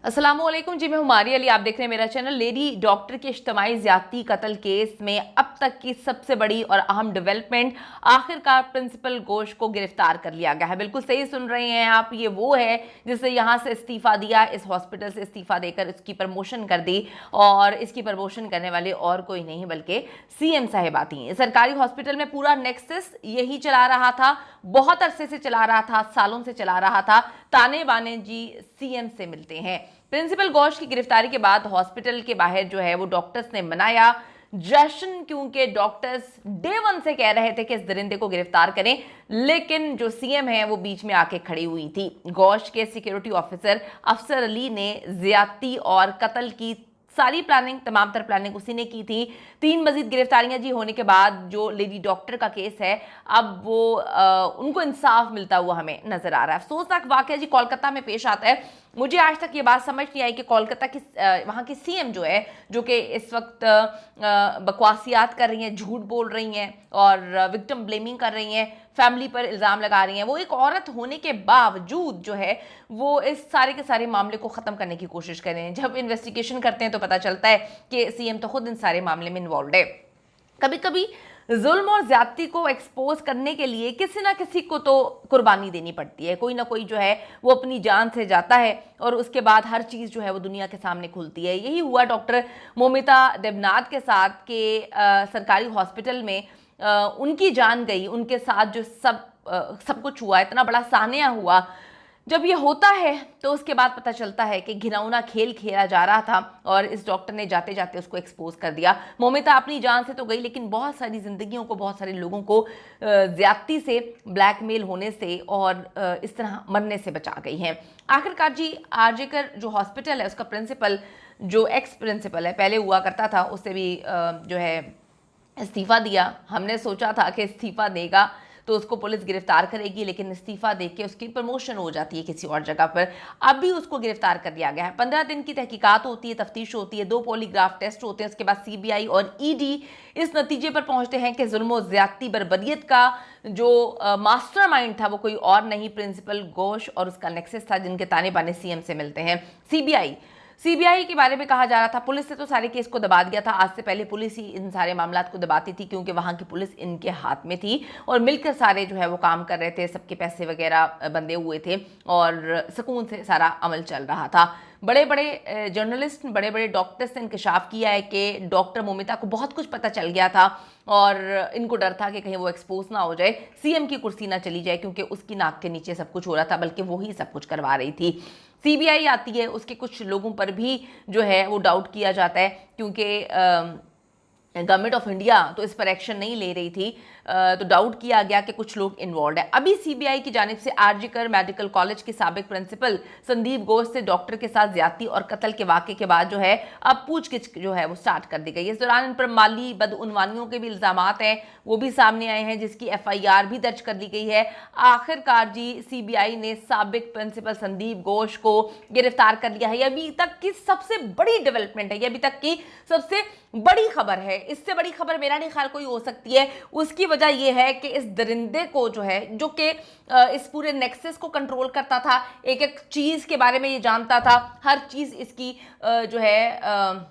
अस्सलामुअलैकुम जी, मैं हुमारी अली। आप देख रहे हैं मेरा चैनल। लेडी डॉक्टर के इज्तिमाई ज्यादती कत्ल केस में अब तक की सबसे बड़ी और अहम डेवलपमेंट, आखिरकार प्रिंसिपल घोष को गिरफ्तार कर लिया गया है। बिल्कुल सही सुन रहे हैं आप, ये वो है जिसने यहाँ से इस्तीफा दिया, इस हॉस्पिटल से इस्तीफा देकर इसकी प्रमोशन कर दी। और इसकी प्रमोशन करने वाले और कोई नहीं बल्कि सीएम साहिबा थी। सरकारी हॉस्पिटल में पूरा नेक्सस यही चला रहा था, बहुत अरसे से चला रहा था, सालों से चला रहा था। ताने बाने जी सीएम से मिलते हैं। प्रिंसिपल घोष की गिरफ्तारी के बाद हॉस्पिटल के बाहर जो है वो डॉक्टर्स ने मनाया जश्न, क्योंकि डॉक्टर्स डे वन से कह रहे थे कि इस दरिंदे को गिरफ्तार करें, लेकिन जो सीएम है वो बीच में आके खड़ी हुई थी। घोष के सिक्योरिटी ऑफिसर अफसर अली ने ज्यादती और कत्ल की सारी प्लानिंग, तमाम तर प्लानिंग उसी ने की थी। 3 मजीद गिरफ्तारियां जी होने के बाद जो लेडी डॉक्टर का केस है, अब वो उनको इंसाफ मिलता हुआ हमें नजर आ रहा है। अफसोसनाक वाकया जी कोलकाता में पेश आता है। मुझे आज तक ये बात समझ नहीं आई कि कोलकाता की वहाँ की सीएम जो है, जो कि इस वक्त बकवासियात कर रही हैं, झूठ बोल रही हैं और विक्टिम ब्लेमिंग कर रही हैं, फैमिली पर इल्ज़ाम लगा रही हैं, वो एक औरत होने के बावजूद जो है वो इस सारे के सारे मामले को ख़त्म करने की कोशिश कर रहे हैं। जब इन्वेस्टिगेशन करते हैं तो पता चलता है कि सीएम तो खुद इन सारे मामले में इन्वॉल्व है। कभी कभी जुल्म और ज्यादती को एक्सपोज करने के लिए किसी ना किसी को तो कुर्बानी देनी पड़ती है। कोई ना कोई जो है वो अपनी जान से जाता है और उसके बाद हर चीज़ जो है वो दुनिया के सामने खुलती है। यही हुआ डॉक्टर मोमिता देबनाथ के साथ के सरकारी हॉस्पिटल में उनकी जान गई, उनके साथ जो सब कुछ हुआ, इतना बड़ा सान्या हुआ। जब ये होता है तो उसके बाद पता चलता है कि घिनौना खेल खेला जा रहा था और इस डॉक्टर ने जाते जाते उसको एक्सपोज कर दिया। मोमिता अपनी जान से तो गई, लेकिन बहुत सारी जिंदगियों को, बहुत सारे लोगों को ज्यादती से, ब्लैकमेल होने से और इस तरह मरने से बचा गई हैं। आखिरकार जी आरजेकर जो हॉस्पिटल है उसका प्रिंसिपल, जो एक्स प्रिंसिपल है, पहले हुआ करता था, उससे भी जो है इस्तीफा दिया। हमने सोचा था कि इस्तीफा देगा तो उसको पुलिस गिरफ्तार करेगी, लेकिन इस्तीफा देके उसकी प्रमोशन हो जाती है किसी और जगह पर। अब भी उसको गिरफ्तार कर लिया गया है। 15 दिन की तहकीकात होती है, तफ्तीश होती है, 2 पॉलीग्राफ टेस्ट होते हैं। उसके बाद सीबीआई और ईडी इस नतीजे पर पहुंचते हैं कि जुल्म ज्यादती बर्बरियत का जो मास्टरमाइंड था वो कोई और नहीं, प्रिंसिपल घोष और उसका नेक्सस था, जिनके ताने बाने सीएम से मिलते हैं। सीबीआई के बारे में कहा जा रहा था, पुलिस ने तो सारे केस को दबा दिया था। आज से पहले पुलिस ही इन सारे मामलों को दबाती थी, क्योंकि वहां की पुलिस इनके हाथ में थी और मिलकर सारे जो है वो काम कर रहे थे, सबके पैसे वगैरह बंधे हुए थे और सुकून से सारा अमल चल रहा था। बड़े बड़े जर्नलिस्ट, बड़े बड़े डॉक्टर्स ने इंकशाफ किया है कि डॉक्टर मोमिता को बहुत कुछ पता चल गया था और इनको डर था कि कहीं वो एक्सपोज ना हो जाए, सीएम की कुर्सी ना चली जाए, क्योंकि उसकी नाक के नीचे सब कुछ हो रहा था, बल्कि वो ही सब कुछ करवा रही थी। सीबीआई आती है, उसके कुछ लोगों पर भी जो है वो डाउट किया जाता है, क्योंकि गवर्नमेंट ऑफ इंडिया तो इस पर एक्शन नहीं ले रही थी, तो डाउट किया गया कि कुछ लोग इन्वॉल्व है। अभी सीबीआई की जानिब से आरजीकर मेडिकल कॉलेज के साबिक प्रिंसिपल संदीप घोष से डॉक्टर के साथ ज्यादती और कत्ल के वाक़े के बाद जो है अब पूछगिछ जो है वो स्टार्ट कर दी गई है। इस दौरान इन पर माली बदउनवानियों के भी इल्जामात हैं, वो भी सामने आए हैं, जिसकी एफआईआर भी दर्ज कर दी गई है। आखिरकार जी सीबीआई ने साबिक प्रिंसिपल संदीप घोष को गिरफ्तार कर लिया है। ये अभी तक की सबसे बड़ी डेवलपमेंट है, ये अभी तक की सबसे बड़ी खबर है। इससे बड़ी खबर मेरा नहीं ख्याल कोई हो सकती है। उसकी वजह यह है कि इस दरिंदे को जो है, जो कि इस पूरे नेक्सस को कंट्रोल करता था, एक एक चीज के बारे में ये जानता था, हर चीज इसकी जो है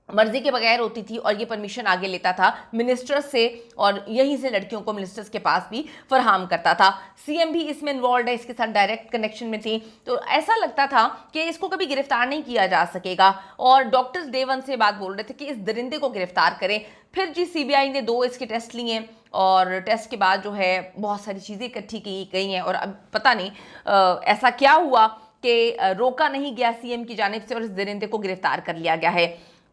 मर्जी के बगैर होती थी और ये परमिशन आगे लेता था मिनिस्टर्स से और यहीं से लड़कियों को मिनिस्टर्स के पास भी फराहम करता था। सीएम भी इसमें इन्वॉल्व है, इसके साथ डायरेक्ट कनेक्शन में थी, तो ऐसा लगता था कि इसको कभी गिरफ्तार नहीं किया जा सकेगा। और डॉक्टर्स डे वन से बात बोल रहे थे कि इस दरिंदे को गिरफ्तार करें। फिर जी सीबीआई ने 2 इसके टेस्ट लिए और टेस्ट के बाद जो है बहुत सारी चीज़ें इकट्ठी की गई हैं और अब पता नहीं ऐसा क्या हुआ कि रोका नहीं गया सीएम की जानिब से और इस दरिंदे को गिरफ्तार कर लिया गया है।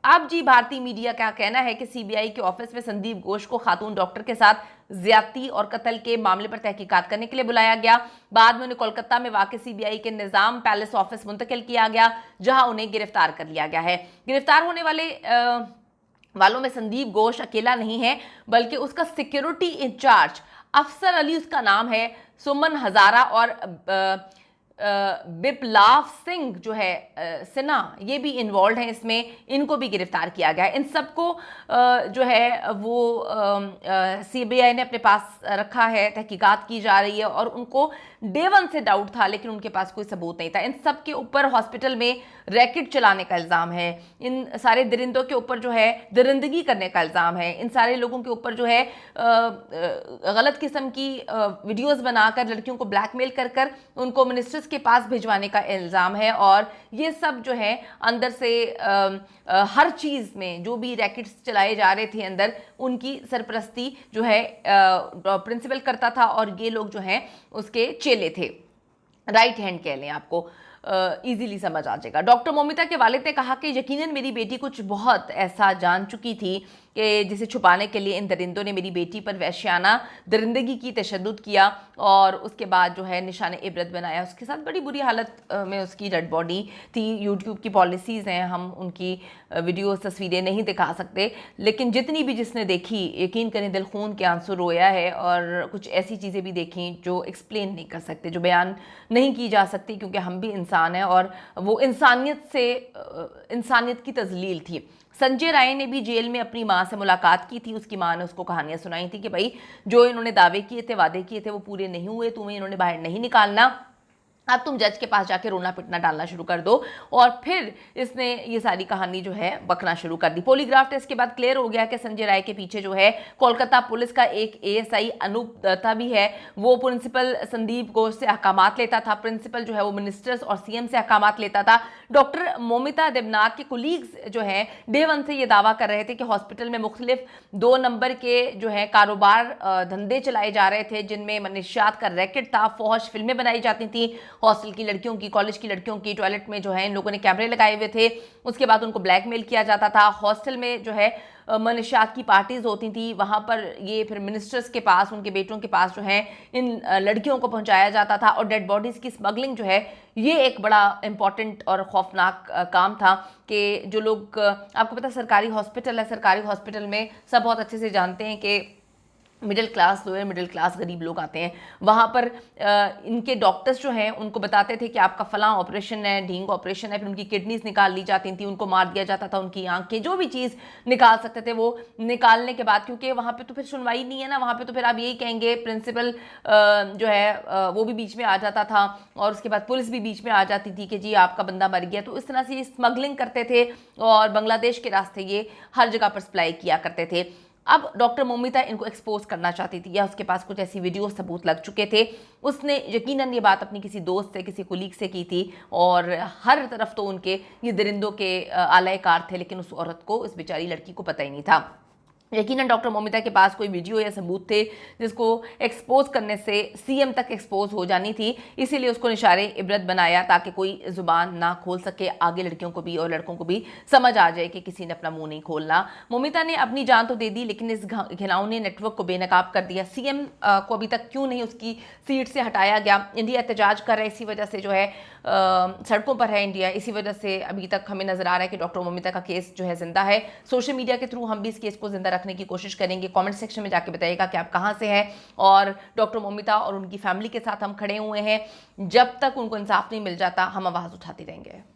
अब जी भारतीय मीडिया का कहना है कि सीबीआई के ऑफिस में संदीप घोष को खातून डॉक्टर के साथ ज्यादती और कत्ल के मामले पर तहकीकात करने के लिए बुलाया गया। बाद में उन्हें कोलकाता में वाक़ सीबीआई के निजाम पैलेस ऑफिस मुंतकिल किया गया, जहां उन्हें गिरफ्तार कर लिया गया है। गिरफ्तार होने वालों में संदीप घोष अकेला नहीं है, बल्कि उसका सिक्योरिटी इंचार्ज अफसर अली, उसका नाम है, सुमन हजारा और बिप्लाव सिंह जो है सिन्हा, ये भी इन्वॉल्व हैं इसमें, इनको भी गिरफ्तार किया गया है। इन सबको जो है वो सीबीआई ने अपने पास रखा है, तहकीकात की जा रही है और उनको डे वन से डाउट था, लेकिन उनके पास कोई सबूत नहीं था। इन सब के ऊपर हॉस्पिटल में रैकेट चलाने का इल्ज़ाम है, इन सारे दरिंदों के ऊपर जो है दरिंदगी करने का इल्ज़ाम है, इन सारे लोगों के ऊपर जो है गलत किस्म की वीडियोस बनाकर लड़कियों को ब्लैकमेल कर कर उनको मिनिस्टर्स के पास भिजवाने का इल्ज़ाम है। और ये सब जो है अंदर से हर चीज़ में जो भी रैकेट्स चलाए जा रहे थे अंदर, उनकी सरपरस्ती जो है प्रिंसिपल करता था और ये लोग जो हैं उसके चेले थे, राइट हैंड कह लें, आपको इजीली समझ आ जाएगा। डॉक्टर मोमिता के वालिद ने कहा कि यकीनन मेरी बेटी कुछ बहुत ऐसा जान चुकी थी कि जिसे छुपाने के लिए इन दरिंदों ने मेरी बेटी पर वहशियाना दरिंदगी की, तशद्दुद किया और उसके बाद जो है निशाने इबरत बनाया। उसके साथ बड़ी बुरी हालत में उसकी डेड बॉडी थी। यूट्यूब की पॉलिसीज़ हैं, हम उनकी वीडियोस तस्वीरें नहीं दिखा सकते, लेकिन जितनी भी जिसने देखी यकीन करें दिल खून के आंसू रोया है। और कुछ ऐसी चीज़ें भी देखी जो एक्सप्लेन नहीं कर सकते, जो बयान नहीं की जा सकती, क्योंकि हम भी इंसान हैं और वो इंसानियत की तजलील थी। संजय राय ने भी जेल में अपनी माँ से मुलाकात की थी। उसकी माँ ने उसको कहानियां सुनाई थी कि भाई जो इन्होंने दावे किए थे, वादे किए थे, वो पूरे नहीं हुए, तुम्हें इन्होंने बाहर नहीं निकालना, अब तुम जज के पास जाके रोना पिटना डालना शुरू कर दो। और फिर इसने ये सारी कहानी जो है बकना शुरू कर दी। पॉलीग्राफ टेस्ट के बाद क्लियर हो गया कि संजय राय के पीछे जो है कोलकाता पुलिस का एक एएसआई अनूप दत्ता भी है। वो प्रिंसिपल संदीप घोष से अहकामात लेता था, प्रिंसिपल जो है वो मिनिस्टर्स और सीएम से अहकामात लेता था। डॉक्टर मोमिता देवनाथ के कुलीग्स जो है डे वन से ये दावा कर रहे थे कि हॉस्पिटल में मुख्तलिफ 2 नंबर के जो है कारोबार धंधे चलाए जा रहे थे, जिनमें मनशियात का रैकेट था, फौज फिल्में बनाई जाती थी, हॉस्टल की लड़कियों की, कॉलेज की लड़कियों की टॉयलेट में जो है इन लोगों ने कैमरे लगाए हुए थे। उसके बाद उनको ब्लैकमेल किया जाता था। हॉस्टल में जो है मनशियात की पार्टीज होती थी, वहाँ पर ये फिर मिनिस्टर्स के पास, उनके बेटों के पास जो है इन लड़कियों को पहुँचाया जाता था। और डेड बॉडीज़ की स्मगलिंग जो है ये एक बड़ा इंपॉर्टेंट और खौफनाक काम था कि जो लोग, आपको पता सरकारी हॉस्पिटल है, सरकारी हॉस्पिटल में सब बहुत अच्छे से जानते हैं कि middle class, lower middle class गरीब लोग आते हैं। वहाँ पर इनके डॉक्टर्स जो हैं उनको बताते थे कि आपका फलां ऑपरेशन है, ढींग ऑपरेशन है, फिर उनकी किडनीज निकाल ली जाती थी, उनको मार दिया जाता था, उनकी आंखें, जो भी चीज़ निकाल सकते थे वो निकालने के बाद, क्योंकि वहाँ पे तो फिर सुनवाई नहीं है ना, वहाँ पे तो फिर आप यही कहेंगे, प्रिंसिपल जो है वो भी बीच में आ जाता था और उसके बाद पुलिस भी बीच में आ जाती थी कि जी आपका बंदा मर गया। तो इस तरह से ये स्मगलिंग करते थे और बांग्लादेश के रास्ते ये हर जगह पर सप्लाई किया करते थे। अब डॉक्टर मोमिता इनको एक्सपोज करना चाहती थी, या उसके पास कुछ ऐसी वीडियो सबूत लग चुके थे। उसने यकीनन ये बात अपनी किसी दोस्त से, किसी कुलीग से की थी और हर तरफ तो उनके ये दरिंदों के आलायकार थे, लेकिन उस औरत को, उस बेचारी लड़की को पता ही नहीं था। यकीनन डॉक्टर मोमिता के पास कोई वीडियो या सबूत थे जिसको एक्सपोज करने से सीएम तक एक्सपोज हो जानी थी, इसीलिए उसको निशाने इबरत बनाया ताकि कोई जुबान ना खोल सके। आगे लड़कियों को भी और लड़कों को भी समझ आ जाए कि किसी ने अपना मुंह नहीं खोलना। मोमिता ने अपनी जान तो दे दी, लेकिन इस घिनौने नेटवर्क को बेनकाब कर दिया। सीएम को अभी तक क्यों नहीं उसकी सीट से हटाया गया? इंडिया एहतजाज कर रहा है, इसी वजह से जो है सड़कों पर है इंडिया, इसी वजह से अभी तक हमें नजर आ रहा है कि डॉक्टर मोमिता का केस जो है जिंदा है। सोशल मीडिया के थ्रू हम भी इस केस को जिंदा रखने की कोशिश करेंगे। कमेंट सेक्शन में जाके बताइएगा कि आप कहां से हैं, और डॉक्टर मोमिता और उनकी फैमिली के साथ हम खड़े हुए हैं। जब तक उनको इंसाफ नहीं मिल जाता हम आवाज उठाते रहेंगे।